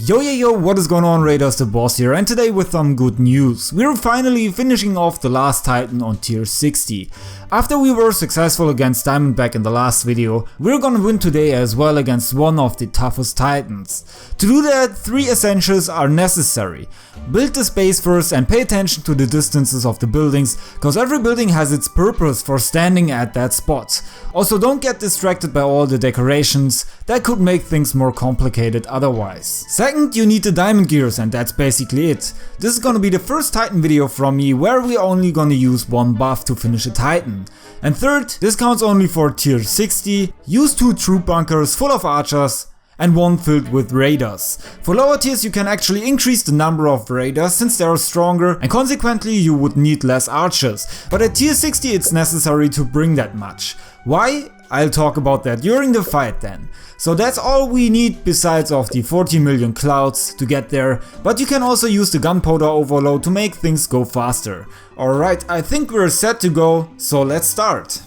Yo, what is going on, Raiders? The Boss here, and today with some good news. We're finally finishing off the last Titan on tier 60. After we were successful against Diamondback in the last video, we're gonna win today as well against one of the toughest Titans. To do that, 3 essentials are necessary. Build the space first and pay attention to the distances of the buildings, cause every building has its purpose for standing at that spot. Also, don't get distracted by all the decorations, that could make things more complicated otherwise. Second, you need the diamond gears, and that's basically it. This is gonna be the first Titan video from me where we're only gonna use one buff to finish a Titan. And third, this counts only for tier 60, use 2 troop bunkers full of archers and 1 filled with raiders. For lower tiers you can actually increase the number of raiders since they are stronger and consequently you would need less archers, but at tier 60 it's necessary to bring that much. Why? I'll talk about that during the fight then. So that's all we need besides of the 40 million clouds to get there, but you can also use the gunpowder overload to make things go faster. Alright, I think we're set to go, so let's start.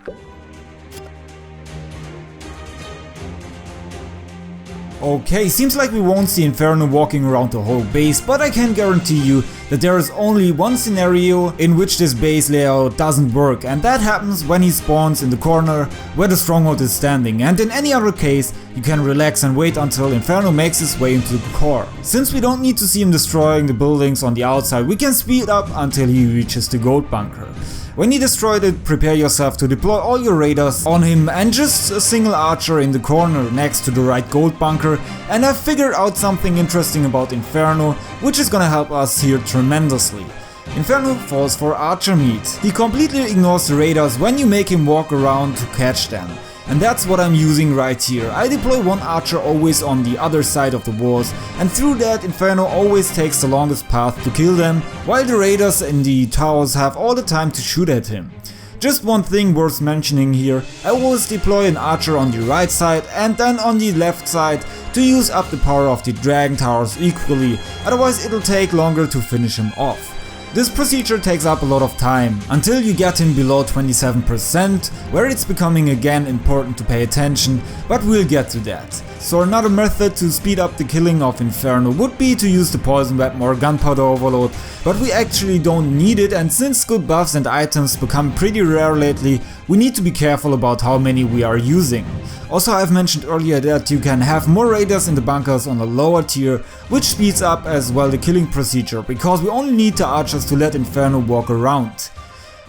Okay, seems like we won't see Inferno walking around the whole base, but I can guarantee you that there is only one scenario in which this base layout doesn't work, and that happens when he spawns in the corner where the stronghold is standing, and in any other case you can relax and wait until Inferno makes his way into the core. Since we don't need to see him destroying the buildings on the outside, we can speed up until he reaches the gold bunker. When you destroyed it, prepare yourself to deploy all your raiders on him and just a single archer in the corner next to the right gold bunker, and I've figured out something interesting about Inferno, which is gonna help us here tremendously. Inferno falls for archer meat. He completely ignores the raiders when you make him walk around to catch them. And that's what I'm using right here. I deploy 1 archer always on the other side of the walls, and through that Inferno always takes the longest path to kill them, while the raiders in the towers have all the time to shoot at him. Just one thing worth mentioning here, I always deploy an archer on the right side and then on the left side to use up the power of the dragon towers equally, otherwise it'll take longer to finish him off. This procedure takes up a lot of time, until you get him below 27%, where it's becoming again important to pay attention, but we'll get to that. So another method to speed up the killing of Inferno would be to use the poison weapon or gunpowder overload, but we actually don't need it, and since good buffs and items become pretty rare lately, we need to be careful about how many we are using. Also, I've mentioned earlier that you can have more raiders in the bunkers on a lower tier, which speeds up as well the killing procedure, because we only need the archers to let Inferno walk around.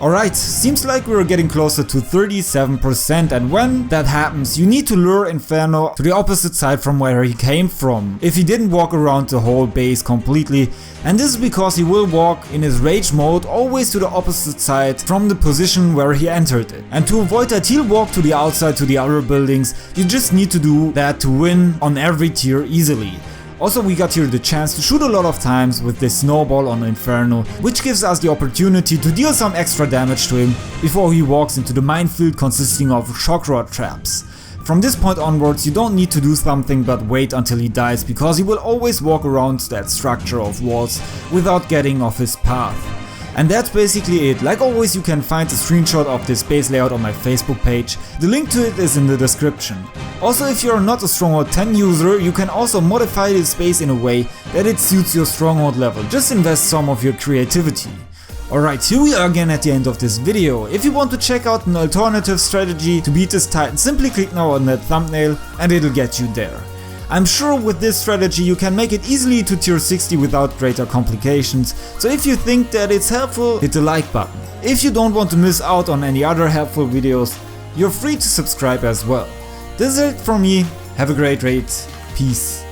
Alright, seems like we're getting closer to 37%, and when that happens you need to lure Inferno to the opposite side from where he came from, if he didn't walk around the whole base completely, and this is because he will walk in his rage mode always to the opposite side from the position where he entered it. And to avoid that he'll walk to the outside to the other buildings, you just need to do that to win on every tier easily. Also, we got here the chance to shoot a lot of times with this snowball on Inferno, which gives us the opportunity to deal some extra damage to him before he walks into the minefield consisting of shock rod traps. From this point onwards you don't need to do something but wait until he dies, because he will always walk around that structure of walls without getting off his path. And that's basically it. Like always, you can find a screenshot of this base layout on my Facebook page, the link to it is in the description. Also, if you're not a Stronghold 10 user, you can also modify this base in a way that it suits your Stronghold level, just invest some of your creativity. Alright, here we are again at the end of this video. If you want to check out an alternative strategy to beat this Titan, simply click now on that thumbnail and it'll get you there. I'm sure with this strategy you can make it easily to tier 60 without greater complications, so if you think that it's helpful, hit the like button. If you don't want to miss out on any other helpful videos, you're free to subscribe as well. This is it from me, have a great raid, peace.